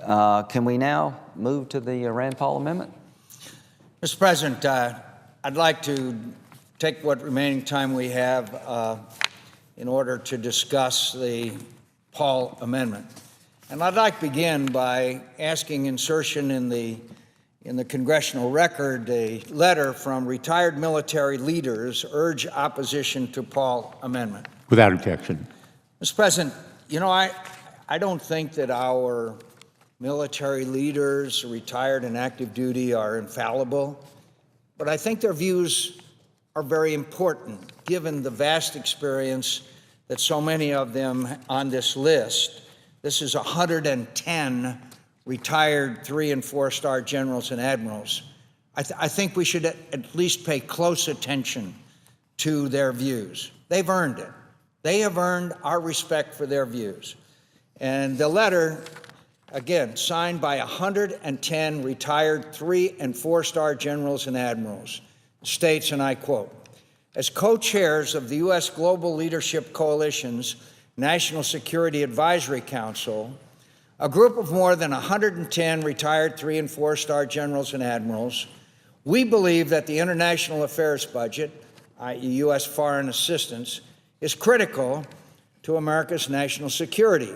Can we now move to the Rand Paul amendment? Mr. President, I'd like to take what remaining time we have in order to discuss the Paul amendment. And I'd like to begin by asking insertion in the congressional record a letter from retired military leaders urge opposition to Paul amendment. Without objection. Mr. President, you know, I don't think that our military leaders, retired and active duty, are infallible, but I think their views are very important, given the vast experience that so many of them on this list. This is 110 retired 3- and 4-star generals and admirals. I think we should at least pay close attention to their views. They've earned it. They have earned our respect for their views. And the letter, again, signed by 110 retired 3- and 4-star generals and admirals, states, and I quote, "As co-chairs of the U.S. Global Leadership Coalition's National Security Advisory Council, a group of more than 110 retired 3- and 4-star generals and admirals, we believe that the international affairs budget, i.e. U.S. foreign assistance, is critical to America's national security.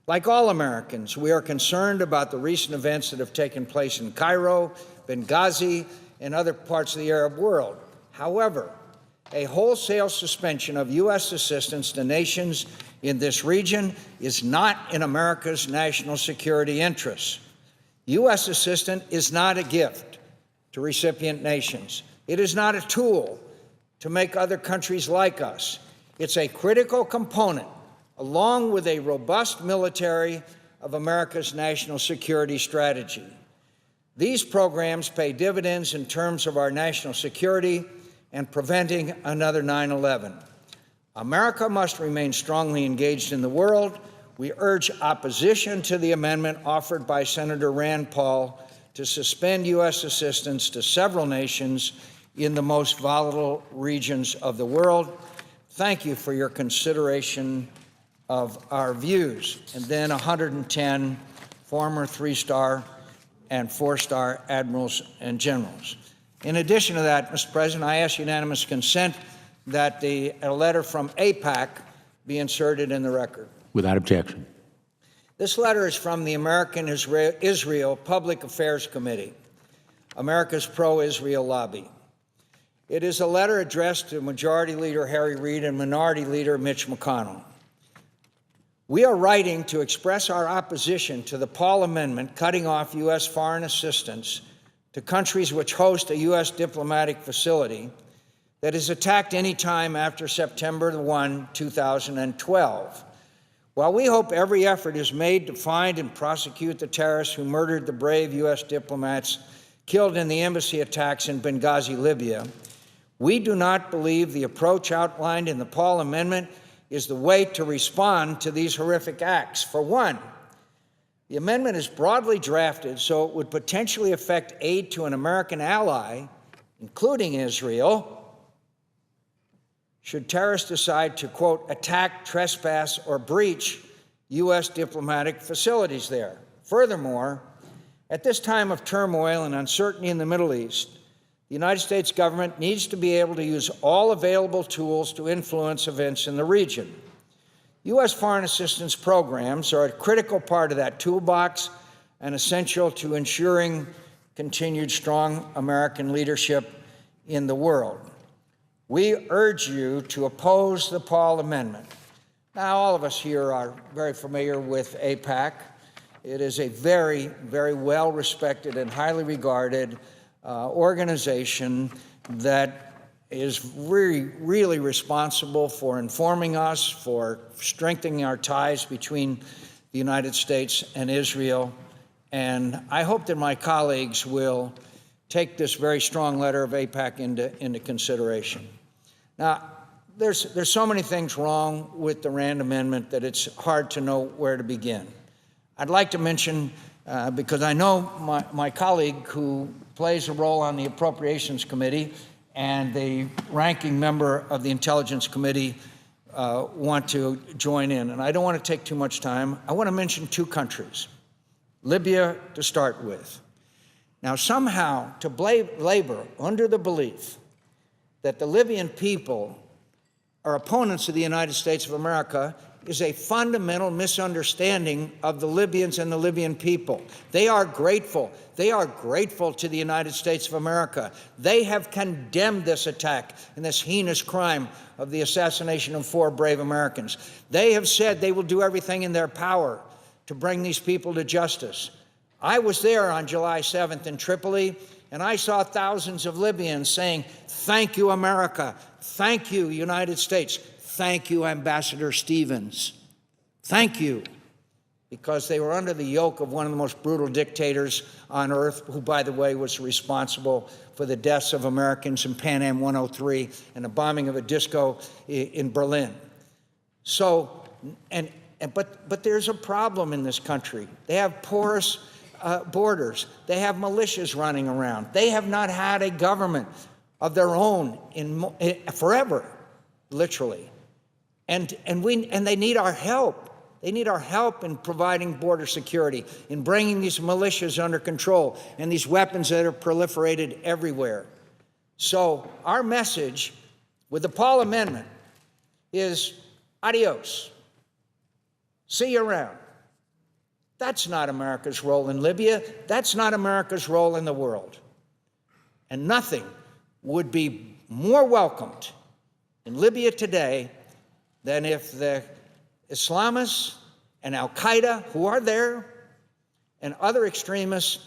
Like all Americans, we are concerned about the recent events that have taken place in Cairo, Benghazi, and other parts of the Arab world. However, a wholesale suspension of U.S. assistance to nations in this region is not in America's national security interests. U.S. assistance is not a gift to recipient nations. It is not a tool to make other countries like us. It's a critical component, along with a robust military, of America's national security strategy. These programs pay dividends in terms of our national security and preventing another 9/11. America must remain strongly engaged in the world. We urge opposition to the amendment offered by Senator Rand Paul to suspend U.S. assistance to several nations in the most volatile regions of the world. Thank you for your consideration of our views." And then 110 former 3-star and 4-star admirals and generals. In addition to that, Mr. President, I ask unanimous consent that a letter from AIPAC be inserted in the record. Without objection. This letter is from the American Israel Public Affairs Committee, America's pro-Israel lobby. It is a letter addressed to Majority Leader Harry Reid and Minority Leader Mitch McConnell. We are writing to express our opposition to the Paul Amendment cutting off U.S. foreign assistance to countries which host a U.S. diplomatic facility that is attacked any time after September 1, 2012. While we hope every effort is made to find and prosecute the terrorists who murdered the brave U.S. diplomats killed in the embassy attacks in Benghazi, Libya, we do not believe the approach outlined in the Paul Amendment is the way to respond to these horrific acts. For one, the amendment is broadly drafted so it would potentially affect aid to an American ally, including Israel, should terrorists decide to, quote, attack, trespass, or breach U.S. diplomatic facilities there. Furthermore, at this time of turmoil and uncertainty in the Middle East, the United States government needs to be able to use all available tools to influence events in the region. U.S. foreign assistance programs are a critical part of that toolbox and essential to ensuring continued strong American leadership in the world. We urge you to oppose the Paul Amendment. Now, all of us here are very familiar with AIPAC. It is a very, very well-respected and highly regarded organization that is really responsible for informing us, for strengthening our ties between the United States and Israel. And I hope that my colleagues will take this very strong letter of AIPAC into consideration. Now, there's so many things wrong with the Rand Amendment that it's hard to know where to begin. I'd like to mention, because I know my colleague who plays a role on the Appropriations Committee and the ranking member of the Intelligence Committee want to join in. And I don't want to take too much time. I want to mention two countries, Libya to start with. Now, somehow, to labor under the belief that the Libyan people are opponents of the United States of America is a fundamental misunderstanding of the Libyans and the Libyan people. They are grateful. They are grateful to the United States of America. They have condemned this attack and this heinous crime of the assassination of 4 brave Americans. They have said they will do everything in their power to bring these people to justice. I was there on July 7th in Tripoli, and I saw thousands of Libyans saying, "Thank you, America. Thank you, United States. Thank you, Ambassador Stevens. Thank you." Because they were under the yoke of one of the most brutal dictators on earth, who, by the way, was responsible for the deaths of Americans in Pan Am 103 and the bombing of a disco in Berlin. So, but there's a problem in this country. They have porous borders. They have militias running around. They have not had a government of their own in forever, literally. And they need our help. They need our help in providing border security, in bringing these militias under control and these weapons that are proliferated everywhere. So our message with the Paul Amendment is adios. See you around. That's not America's role in Libya. That's not America's role in the world. And nothing would be more welcomed in Libya today than if the Islamists and Al-Qaeda, who are there, and other extremists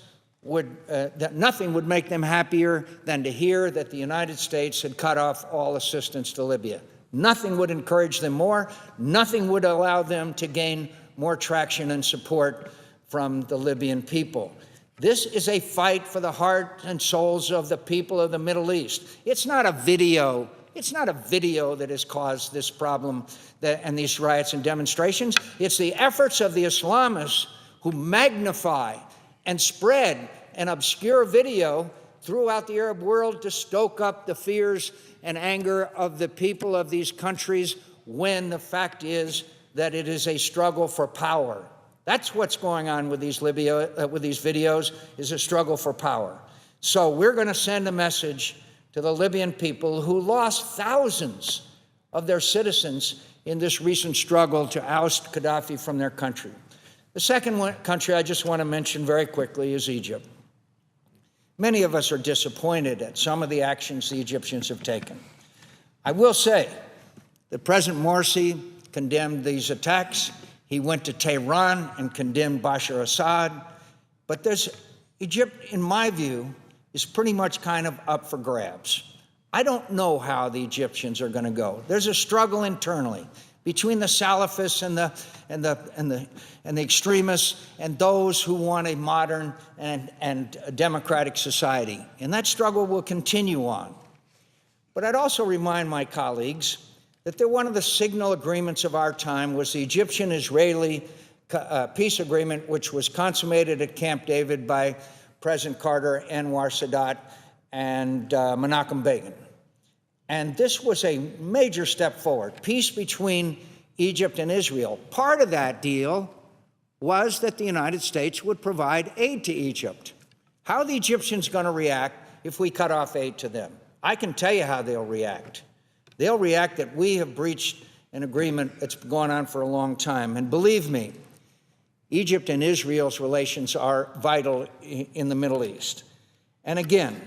that nothing would make them happier than to hear that the United States had cut off all assistance to Libya. Nothing would encourage them more. Nothing would allow them to gain more traction and support from the Libyan people. This is a fight for the heart and souls of the people of the Middle East. It's not a video. It's not a video that has caused this problem and these riots and demonstrations. It's the efforts of the Islamists who magnify and spread an obscure video throughout the Arab world to stoke up the fears and anger of the people of these countries, when the fact is that it is a struggle for power. That's what's going on with these videos, is a struggle for power. So we're going to send a message to the Libyan people who lost thousands of their citizens in this recent struggle to oust Gaddafi from their country. The second country I just want to mention very quickly is Egypt. Many of us are disappointed at some of the actions the Egyptians have taken. I will say that President Morsi condemned these attacks. He went to Tehran and condemned Bashar Assad. But Egypt, in my view, is pretty much kind of up for grabs. I don't know how the Egyptians are going to go. There's a struggle internally between the Salafists and the extremists and those who want a modern and a democratic society. And that struggle will continue on. But I'd also remind my colleagues that one of the signal agreements of our time was the Egyptian-Israeli peace agreement, which was consummated at Camp David by President Carter, Anwar Sadat, and Menachem Begin. And this was a major step forward, peace between Egypt and Israel. Part of that deal was that the United States would provide aid to Egypt. How are the Egyptians going to react if we cut off aid to them? I can tell you how they'll react. They'll react that we have breached an agreement that's gone on for a long time. And believe me, Egypt and Israel's relations are vital in the Middle East. And again,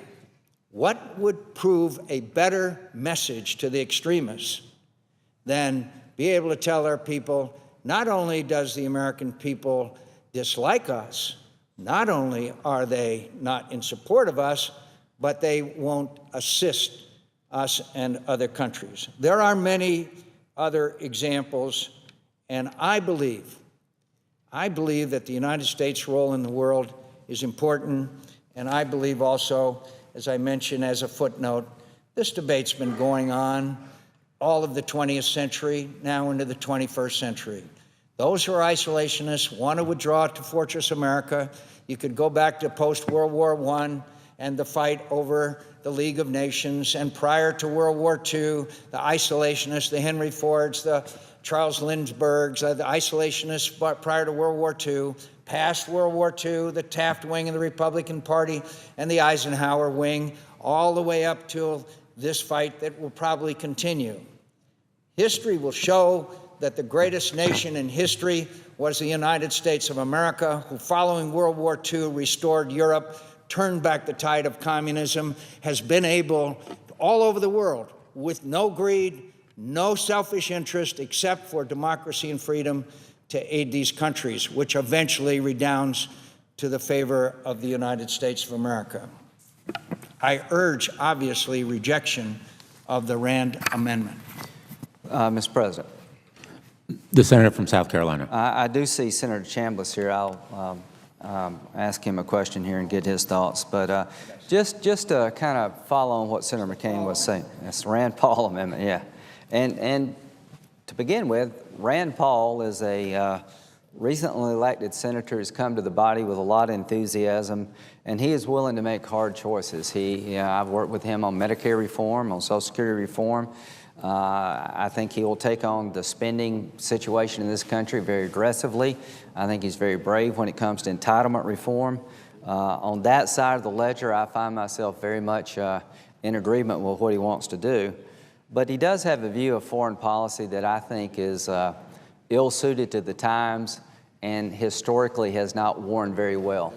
what would prove a better message to the extremists than be able to tell our people, not only does the American people dislike us, not only are they not in support of us, but they won't assist us and other countries. There are many other examples, and I believe that the United States' role in the world is important, and I believe also, as I mentioned as a footnote, this debate's been going on all of the 20th century, now into the 21st century. Those who are isolationists want to withdraw to Fortress America. You could go back to post-World War I and the fight over the League of Nations, and prior to World War II, the isolationists, the Henry Fords, the Charles Lindberghs, the isolationists prior to World War II, past World War II, the Taft wing of the Republican Party, and the Eisenhower wing, all the way up to this fight that will probably continue. History will show that the greatest nation in history was the United States of America, who following World War II restored Europe, turned back the tide of communism, has been able all over the world with no greed, no selfish interest except for democracy and freedom to aid these countries, which eventually redounds to the favor of the United States of America. I urge, obviously, rejection of the Rand Amendment. Mr. President, The senator from South Carolina. I do see Senator Chambliss here. I'll ask him a question here and get his thoughts. But just to kind of follow on what Senator McCain was saying, it's Rand Paul Amendment, yeah. And to begin with, Rand Paul is a recently elected senator who's come to the body with a lot of enthusiasm, and he is willing to make hard choices. I've worked with him on Medicare reform, on Social Security reform. I think he will take on the spending situation in this country very aggressively. I think he's very brave when it comes to entitlement reform. On that side of the ledger, I find myself very much in agreement with what he wants to do. But he does have a view of foreign policy that I think is ill-suited to the times and historically has not worn very well.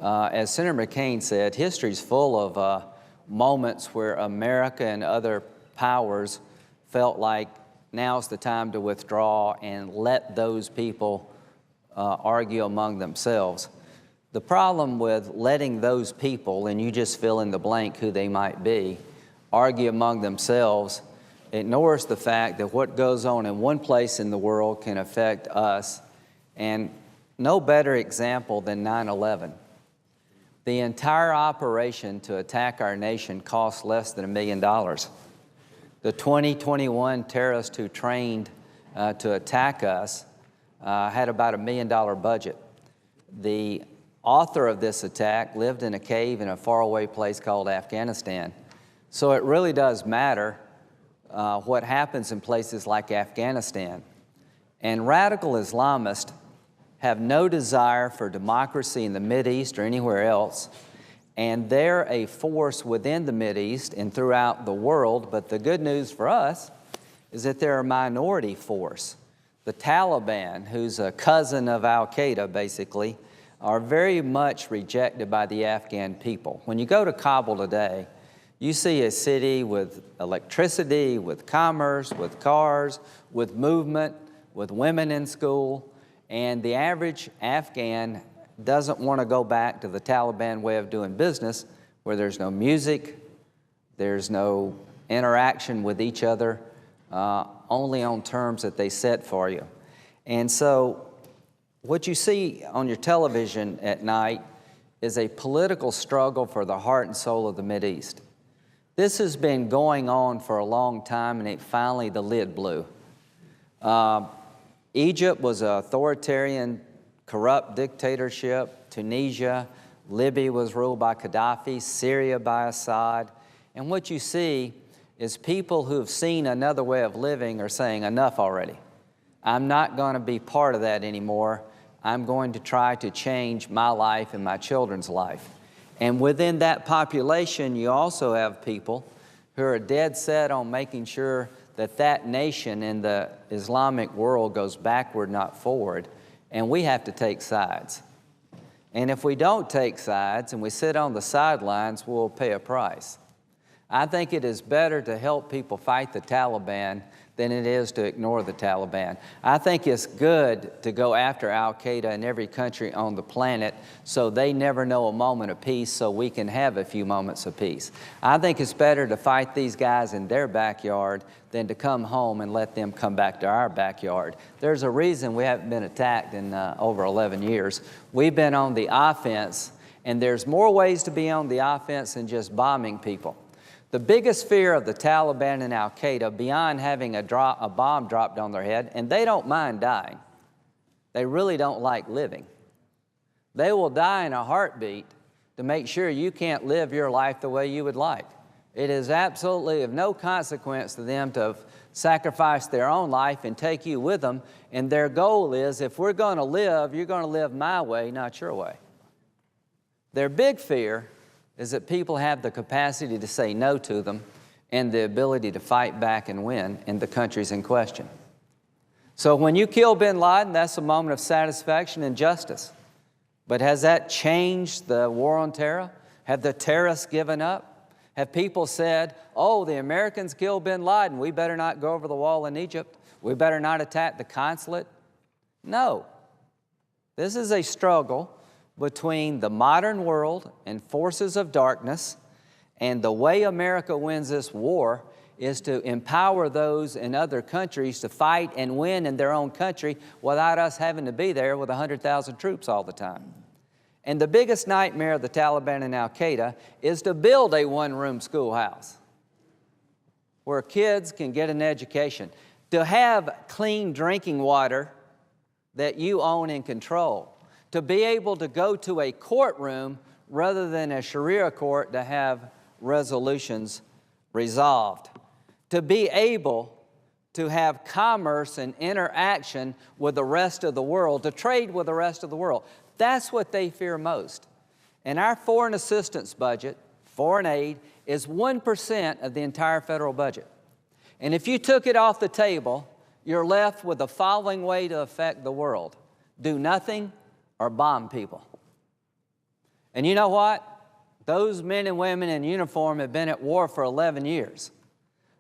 As Senator McCain said, history's full of moments where America and other powers felt like now's the time to withdraw and let those people argue among themselves. The problem with letting those people, and you just fill in the blank who they might be, argue among themselves ignores the fact that what goes on in one place in the world can affect us. And no better example than 9/11. The entire operation to attack our nation cost less than $1 million. The 2021 terrorists who trained to attack us had about $1 million budget. The author of this attack lived in a cave in a faraway place called Afghanistan. So it really does matter what happens in places like Afghanistan. And radical Islamists have no desire for democracy in the Mideast or anywhere else. And they're a force within the Mideast and throughout the world. But the good news for us is that they're a minority force. The Taliban, who's a cousin of al-Qaeda, basically, are very much rejected by the Afghan people. When you go to Kabul today, you see a city with electricity, with commerce, with cars, with movement, with women in school, and the average Afghan doesn't want to go back to the Taliban way of doing business, where there's no music, there's no interaction with each other, only on terms that they set for you. And so what you see on your television at night is a political struggle for the heart and soul of the Mideast. This has been going on for a long time, and finally the lid blew. Egypt was an authoritarian, corrupt dictatorship. Tunisia, Libya was ruled by Gaddafi, Syria by Assad. And what you see is people who have seen another way of living are saying, enough already. I'm not going to be part of that anymore. I'm going to try to change my life and my children's life. And within that population, you also have people who are dead set on making sure that that nation in the Islamic world goes backward, not forward. And we have to take sides. And if we don't take sides and we sit on the sidelines, we'll pay a price. I think it is better to help people fight the Taliban than it is to ignore the Taliban. I think it's good to go after al-Qaeda in every country on the planet so they never know a moment of peace, so we can have a few moments of peace. I think it's better to fight these guys in their backyard than to come home and let them come back to our backyard. There's a reason we haven't been attacked in over 11 years. We've been on the offense, and there's more ways to be on the offense than just bombing people. The biggest fear of the Taliban and al-Qaeda, beyond having a bomb dropped on their head, and they don't mind dying. They really don't like living. They will die in a heartbeat to make sure you can't live your life the way you would like. It is absolutely of no consequence to them to sacrifice their own life and take you with them. And their goal is, if we're going to live, you're going to live my way, not your way. Their big fear is that people have the capacity to say no to them and the ability to fight back and win in the countries in question. So when you kill bin Laden, that's a moment of satisfaction and justice. But has that changed the war on terror? Have the terrorists given up? Have people said, oh, the Americans killed bin Laden, we better not go over the wall in Egypt, we better not attack the consulate? No. This is a struggle between the modern world and forces of darkness, and the way America wins this war is to empower those in other countries to fight and win in their own country without us having to be there with 100,000 troops all the time. And the biggest nightmare of the Taliban and Al-Qaeda is to build a one-room schoolhouse where kids can get an education, to have clean drinking water that you own and control, to be able to go to a courtroom rather than a Sharia court to have resolutions resolved, to be able to have commerce and interaction with the rest of the world, to trade with the rest of the world. That's what they fear most. And our foreign assistance budget, foreign aid, is 1% of the entire federal budget. And if you took it off the table, you're left with the following way to affect the world: do nothing or bomb people. And you know what? Those men and women in uniform have been at war for 11 years.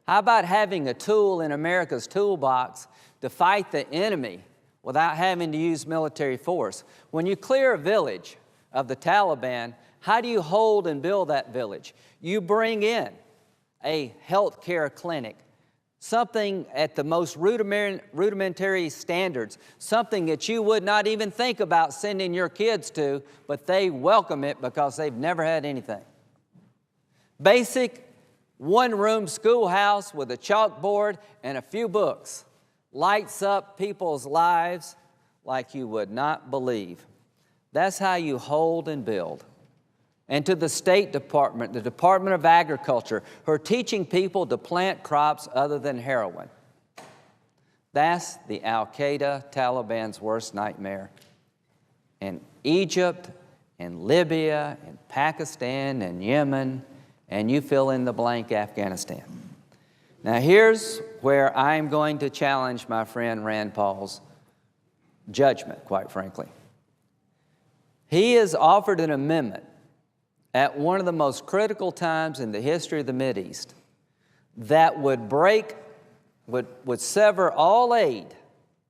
How about having a tool in America's toolbox to fight the enemy without having to use military force? When you clear a village of the Taliban, how do you hold and build that village? You bring in a health care clinic, something at the most rudimentary standards, something that you would not even think about sending your kids to, but they welcome it because they've never had anything. Basic one-room schoolhouse with a chalkboard and a few books lights up people's lives like you would not believe. That's how you hold and build. And to the State Department, the Department of Agriculture, who are teaching people to plant crops other than heroin. That's the Al-Qaeda Taliban's worst nightmare. And Egypt and Libya and Pakistan and Yemen, and you fill in the blank, Afghanistan. Now here's where I'm going to challenge my friend Rand Paul's judgment, quite frankly. He has offered an amendment at one of the most critical times in the history of the Mideast that would sever all aid,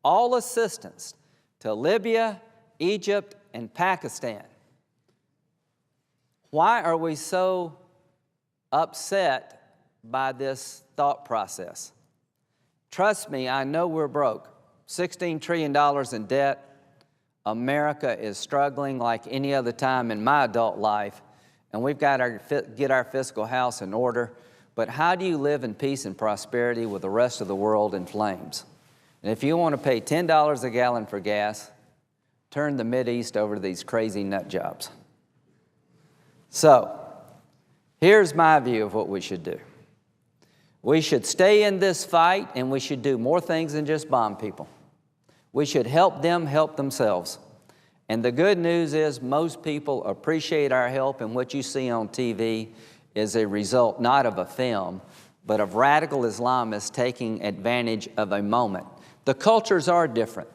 all assistance to Libya, Egypt, and Pakistan. Why are we so upset by this thought process? Trust me, I know we're broke. $16 trillion in debt. America is struggling like any other time in my adult life, and we've got to get our fiscal house in order. But how do you live in peace and prosperity with the rest of the world in flames? And if you want to pay $10 a gallon for gas, turn the Mideast over to these crazy nut jobs. So, here's my view of what we should do. We should stay in this fight, and we should do more things than just bomb people. We should help them help themselves. And the good news is most people appreciate our help, and what you see on TV is a result not of a film, but of radical Islamists taking advantage of a moment. The cultures are different.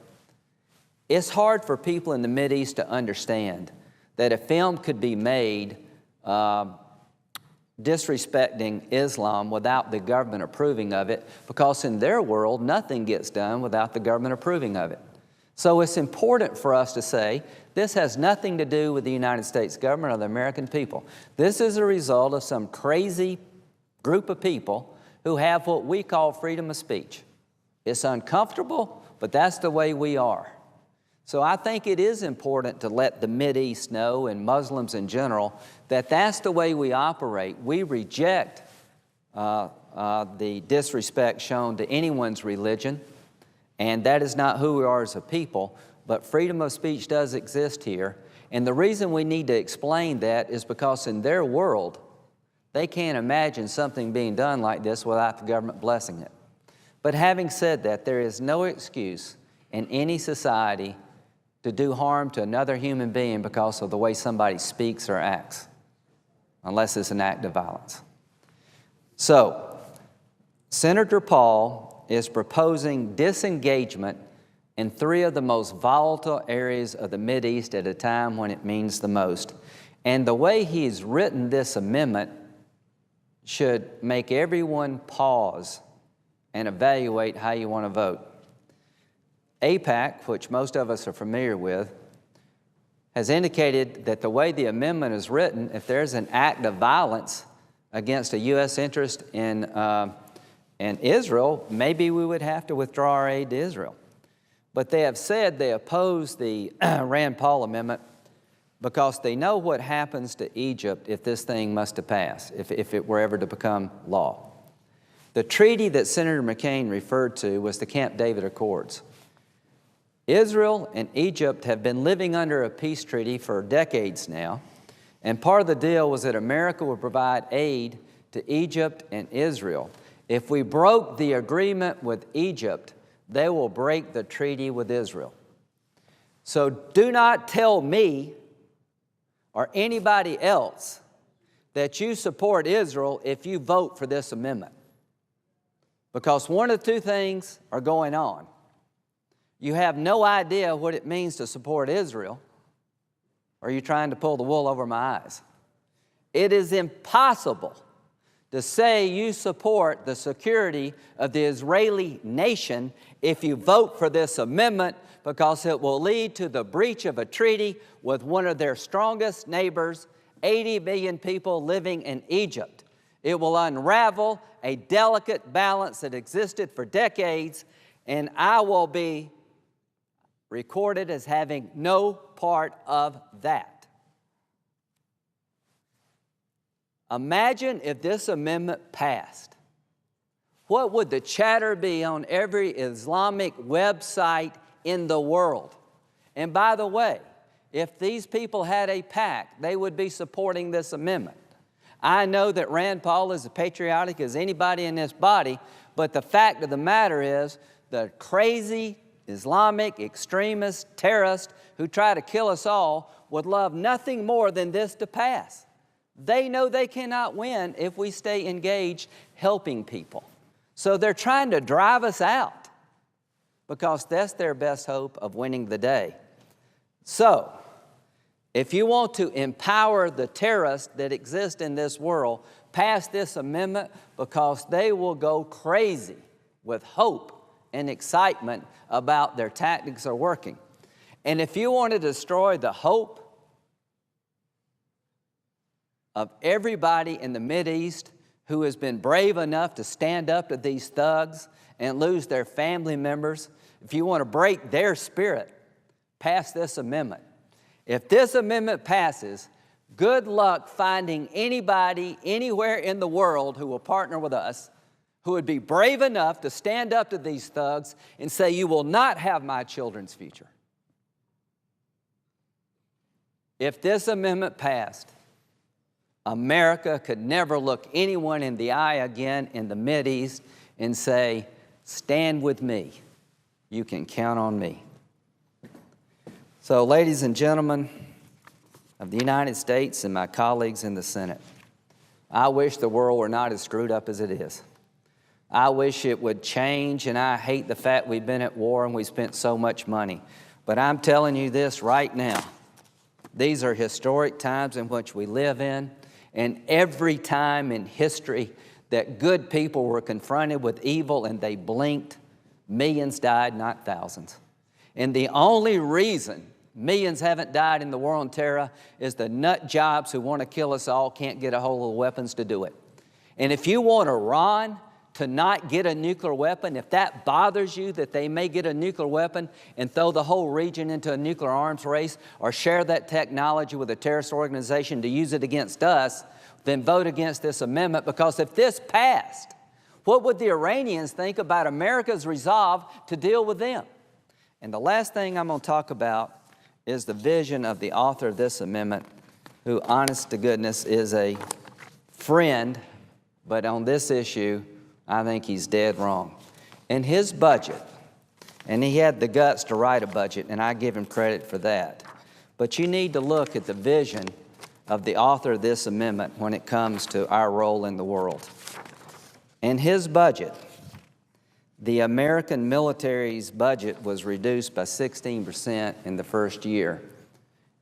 It's hard for people in the Mideast to understand that a film could be made disrespecting Islam without the government approving of it, because in their world, nothing gets done without the government approving of it. So it's important for us to say, this has nothing to do with the United States government or the American people. This is a result of some crazy group of people who have what we call freedom of speech. It's uncomfortable, but that's the way we are. So I think it is important to let the Mideast know, and Muslims in general, that that's the way we operate. We reject the disrespect shown to anyone's religion, and that is not who we are as a people, but freedom of speech does exist here. And the reason we need to explain that is because in their world, They can't imagine something being done like this without the government blessing it. But having said that, there is no excuse in any society to do harm to another human being because of the way somebody speaks or acts, unless it's an act of violence. So, Senator Paul is proposing disengagement in 3 of the most volatile areas of the Mideast at a time when it means the most. And the way he's written this amendment should make everyone pause and evaluate how you want to vote. AIPAC, which most of us are familiar with, has indicated that the way the amendment is written, if there's an act of violence against a U.S. interest in Israel, maybe we would have to withdraw our aid to Israel. But they have said they oppose the Rand Paul amendment because they know what happens to Egypt if this thing must to pass, if it were ever to become law. The treaty that Senator McCain referred to was the Camp David Accords. Israel and Egypt have been living under a peace treaty for decades now, and part of the deal was that America would provide aid to Egypt and Israel. If we broke the agreement with Egypt, they will break the treaty with Israel. So do not tell me or anybody else that you support Israel if you vote for this amendment. Because one of 2 things are going on. You have no idea what it means to support Israel, or you're trying to pull the wool over my eyes. It is impossible to say you support the security of the Israeli nation if you vote for this amendment, because it will lead to the breach of a treaty with one of their strongest neighbors, 80 million people living in Egypt. It will unravel a delicate balance that existed for decades, and I will be recorded as having no part of that. Imagine if this amendment passed. What would the chatter be on every Islamic website in the world? And by the way, if these people had a PAC, they would be supporting this amendment. I know that Rand Paul is as patriotic as anybody in this body, but the fact of the matter is the crazy Islamic extremists, terrorists who try to kill us all would love nothing more than this to pass. They know they cannot win if we stay engaged helping people. So they're trying to drive us out because that's their best hope of winning the day. So, if you want to empower the terrorists that exist in this world, pass this amendment, because they will go crazy with hope and excitement about their tactics are working. And if you want to destroy the hope of everybody in the Mideast who has been brave enough to stand up to these thugs and lose their family members, if you want to break their spirit, pass this amendment. If this amendment passes, good luck finding anybody anywhere in the world who will partner with us, who would be brave enough to stand up to these thugs and say, you will not have my children's future. If this amendment passed, America could never look anyone in the eye again in the Mideast and say, stand with me. You can count on me. So, ladies and gentlemen of the United States and my colleagues in the Senate, I wish the world were not as screwed up as it is. I wish it would change, and I hate the fact we've been at war and we spent so much money. But I'm telling you this right now. These are historic times in which we live in, and every time in history that good people were confronted with evil and they blinked, millions died, not thousands. And the only reason millions haven't died in the war on terror is the nut jobs who want to kill us all can't get a hold of the weapons to do it. And if you want Iran to not get a nuclear weapon, if that bothers you that they may get a nuclear weapon and throw the whole region into a nuclear arms race or share that technology with a terrorist organization to use it against us, then vote against this amendment, because if this passed, what would the Iranians think about America's resolve to deal with them? And the last thing I'm going to talk about is the vision of the author of this amendment, who, honest to goodness, is a friend, but on this issue, I think he's dead wrong. In his budget, and he had the guts to write a budget, and I give him credit for that, but you need to look at the vision of the author of this amendment when it comes to our role in the world. In his budget, the American military's budget was reduced by 16% in the first year.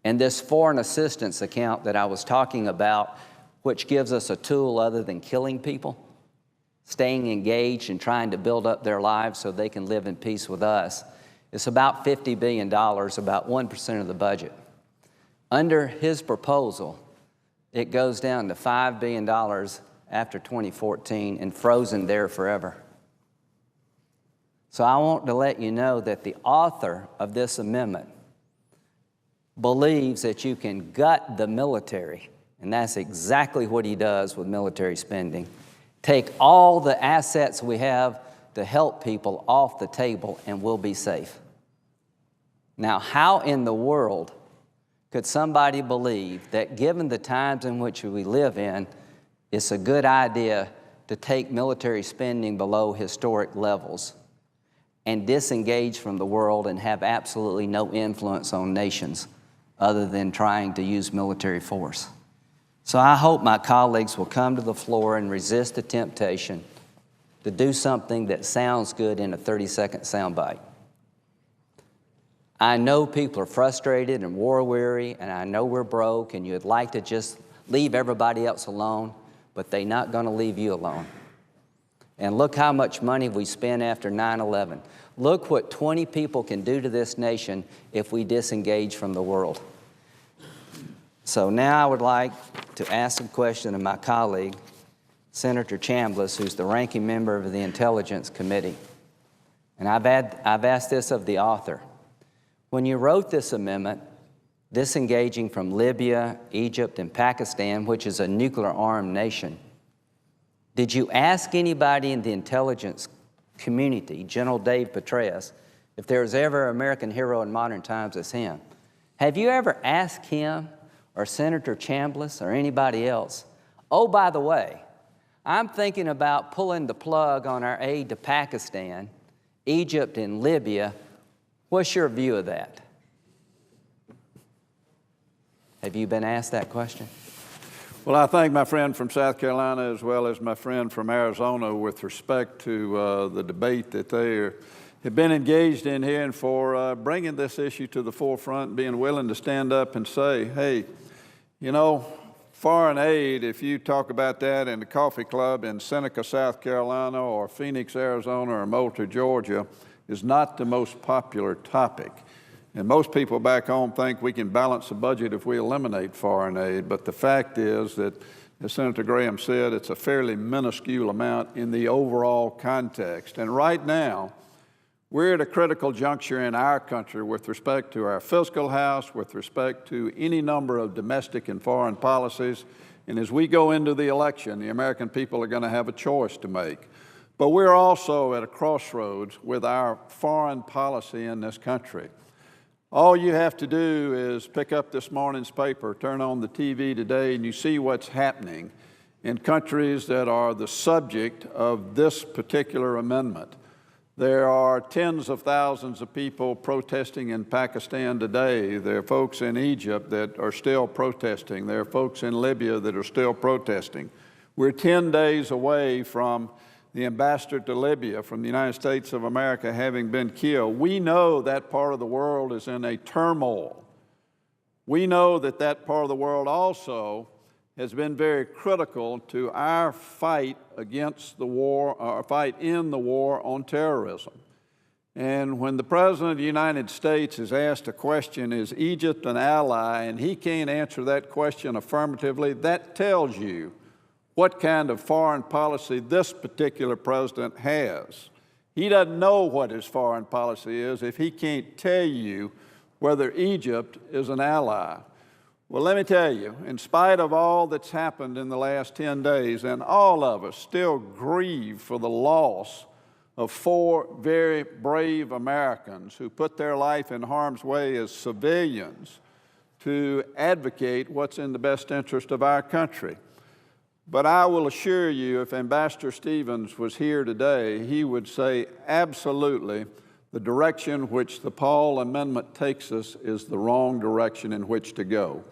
And this foreign assistance account that I was talking about, which gives us a tool other than killing people, staying engaged and trying to build up their lives so they can live in peace with us, it's about $50 billion, about 1% of the budget. Under his proposal, it goes down to $5 billion after 2014 and frozen there forever. So I want to let you know that the author of this amendment believes that you can gut the military, and that's exactly what he does with military spending. Take all the assets we have to help people off the table and we'll be safe. Now, how in the world could somebody believe that given the times in which we live in, it's a good idea to take military spending below historic levels and disengage from the world and have absolutely no influence on nations other than trying to use military force? So I hope my colleagues will come to the floor and resist the temptation to do something that sounds good in a 30-second soundbite. I know people are frustrated and war-weary, and I know we're broke, and you'd like to just leave everybody else alone, but they're not going to leave you alone. And look how much money we spent after 9/11. Look what 20 people can do to this nation if we disengage from the world. So now I would like to ask a question of my colleague, Senator Chambliss, who's the ranking member of the Intelligence Committee. And I've asked this of the author. When you wrote this amendment, disengaging from Libya, Egypt, and Pakistan, which is a nuclear-armed nation, did you ask anybody in the intelligence community, General Dave Petraeus, if there was ever an American hero in modern times as him? Have you ever asked him or Senator Chambliss or anybody else, oh, by the way, I'm thinking about pulling the plug on our aid to Pakistan, Egypt, and Libya. What's your view of that? Have you been asked that question? Well, I thank my friend from South Carolina as well as my friend from Arizona with respect to the debate that they have been engaged in here and for bringing this issue to the forefront, being willing to stand up and say, hey, you know, foreign aid, if you talk about that in the coffee club in Seneca, South Carolina, or Phoenix, Arizona, or Moultrie, Georgia, is not the most popular topic. And most people back home think we can balance the budget if we eliminate foreign aid, but the fact is that, as Senator Graham said, it's a fairly minuscule amount in the overall context. And right now, we're at a critical juncture in our country with respect to our fiscal house, with respect to any number of domestic and foreign policies. And as we go into the election, the American people are going to have a choice to make. But we're also at a crossroads with our foreign policy in this country. All you have to do is pick up this morning's paper, turn on the TV today, and you see what's happening in countries that are the subject of this particular amendment. There are tens of thousands of people protesting in Pakistan today. There are folks in Egypt that are still protesting. There are folks in Libya that are still protesting. We're 10 days away from the ambassador to Libya from the United States of America having been killed. We know that part of the world is in a turmoil. We know that that part of the world also has been very critical to our fight against the war, or fight in the war on terrorism. And when the President of the United States is asked a question, is Egypt an ally, and he can't answer that question affirmatively, that tells you what kind of foreign policy this particular president has. He doesn't know what his foreign policy is if he can't tell you whether Egypt is an ally. Well, let me tell you, in spite of all that's happened in the last 10 days, and all of us still grieve for the loss of 4 very brave Americans who put their life in harm's way as civilians to advocate what's in the best interest of our country. But I will assure you, if Ambassador Stevens was here today, he would say absolutely the direction which the Paul Amendment takes us is the wrong direction in which to go.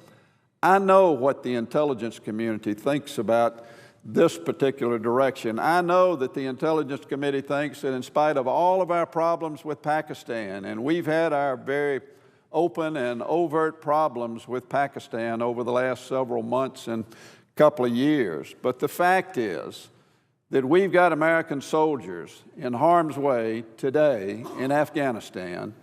I know what the intelligence community thinks about this particular direction. I know that the intelligence committee thinks that in spite of all of our problems with Pakistan, and we've had our very open and overt problems with Pakistan over the last several months and couple of years, but the fact is that we've got American soldiers in harm's way today in Afghanistan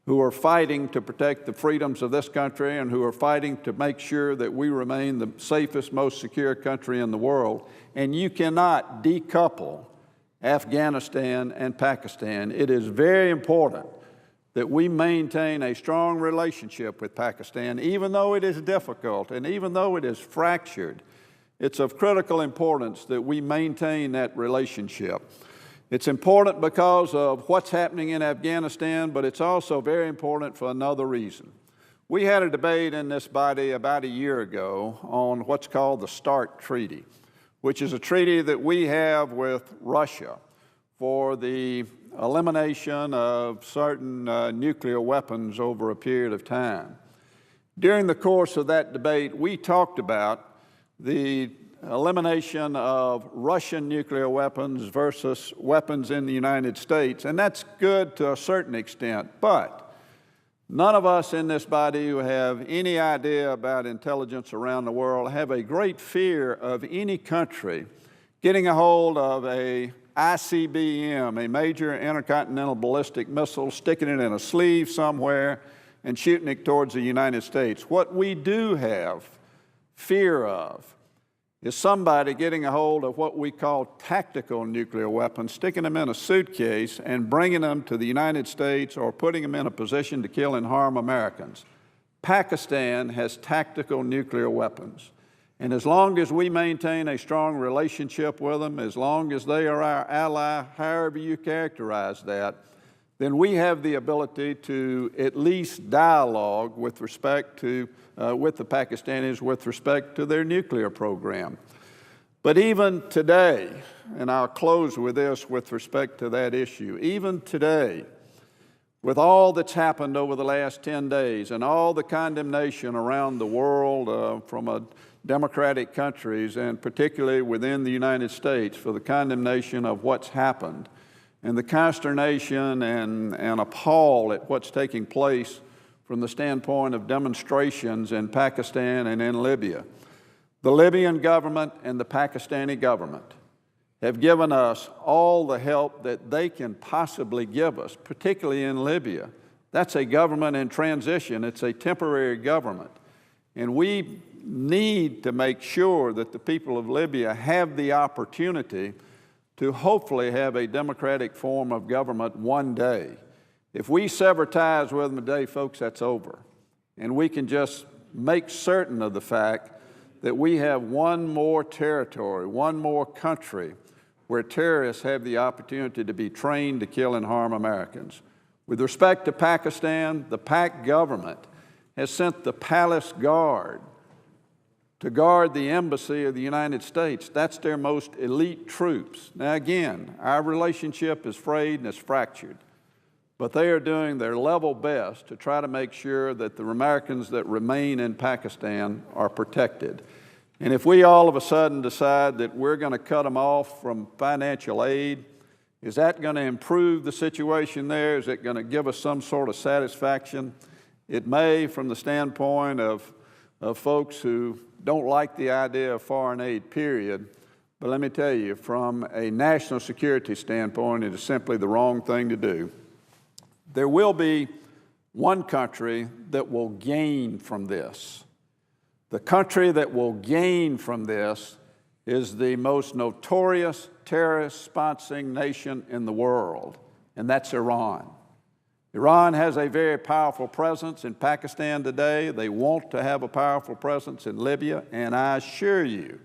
who are fighting to protect the freedoms of this country and who are fighting to make sure that we remain the safest, most secure country in the world. And you cannot decouple Afghanistan and Pakistan. It is very important that we maintain a strong relationship with Pakistan, even though it is difficult and even though it is fractured. It's of critical importance that we maintain that relationship. It's important because of what's happening in Afghanistan, but it's also very important for another reason. We had a debate in this body about a year ago on what's called the START Treaty, which is a treaty that we have with Russia for the elimination of certain nuclear weapons over a period of time. During the course of that debate, we talked about the elimination of Russian nuclear weapons versus weapons in the United States, and that's good to a certain extent, but none of us in this body who have any idea about intelligence around the world have a great fear of any country getting a hold of a ICBM, a major intercontinental ballistic missile, sticking it in a sleeve somewhere and shooting it towards the United States. What we do have fear of is somebody getting a hold of what we call tactical nuclear weapons, sticking them in a suitcase and bringing them to the United States or putting them in a position to kill and harm Americans. Pakistan has tactical nuclear weapons. And as long as we maintain a strong relationship with them, as long as they are our ally, however you characterize that, then we have the ability to at least dialogue with respect to with the Pakistanis with respect to their nuclear program. But even today, and I'll close with this with respect to that issue, even today, with all that's happened over the last 10 days and all the condemnation around the world from democratic countries and particularly within the United States for the condemnation of what's happened and the consternation and appall at what's taking place from the standpoint of demonstrations in Pakistan and in Libya. The Libyan government and the Pakistani government have given us all the help that they can possibly give us, particularly in Libya. That's a government in transition. It's a temporary government. And we need to make sure that the people of Libya have the opportunity to hopefully have a democratic form of government one day. If we sever ties with them today, folks, that's over. And we can just make certain of the fact that we have one more territory, one more country where terrorists have the opportunity to be trained to kill and harm Americans. With respect to Pakistan, the Pak government has sent the Palace Guard to guard the embassy of the United States. That's their most elite troops. Now again, our relationship is frayed and it's fractured, but they are doing their level best to try to make sure that the Americans that remain in Pakistan are protected. And if we all of a sudden decide that we're going to cut them off from financial aid, is that going to improve the situation there? Is it going to give us some sort of satisfaction? It may, from the standpoint of folks who don't like the idea of foreign aid, period. But let me tell you, from a national security standpoint, it is simply the wrong thing to do. There will be one country that will gain from this. The country that will gain from this is the most notorious terrorist sponsoring nation in the world, and that's Iran. Iran has a very powerful presence in Pakistan today. They want to have a powerful presence in Libya, and I assure you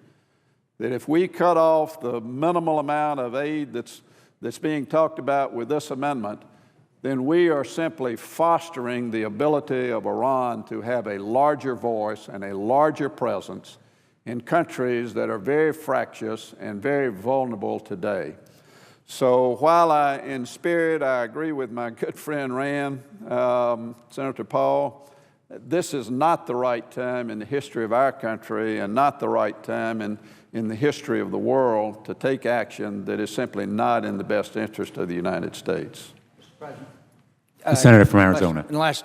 that if we cut off the minimal amount of aid that's being talked about with this amendment, then we are simply fostering the ability of Iran to have a larger voice and a larger presence in countries that are very fractious and very vulnerable today. So while in spirit, I agree with my good friend Rand, Senator Paul, this is not the right time in the history of our country and not the right time in the history of the world to take action that is simply not in the best interest of the United States. The senator from Arizona. In the last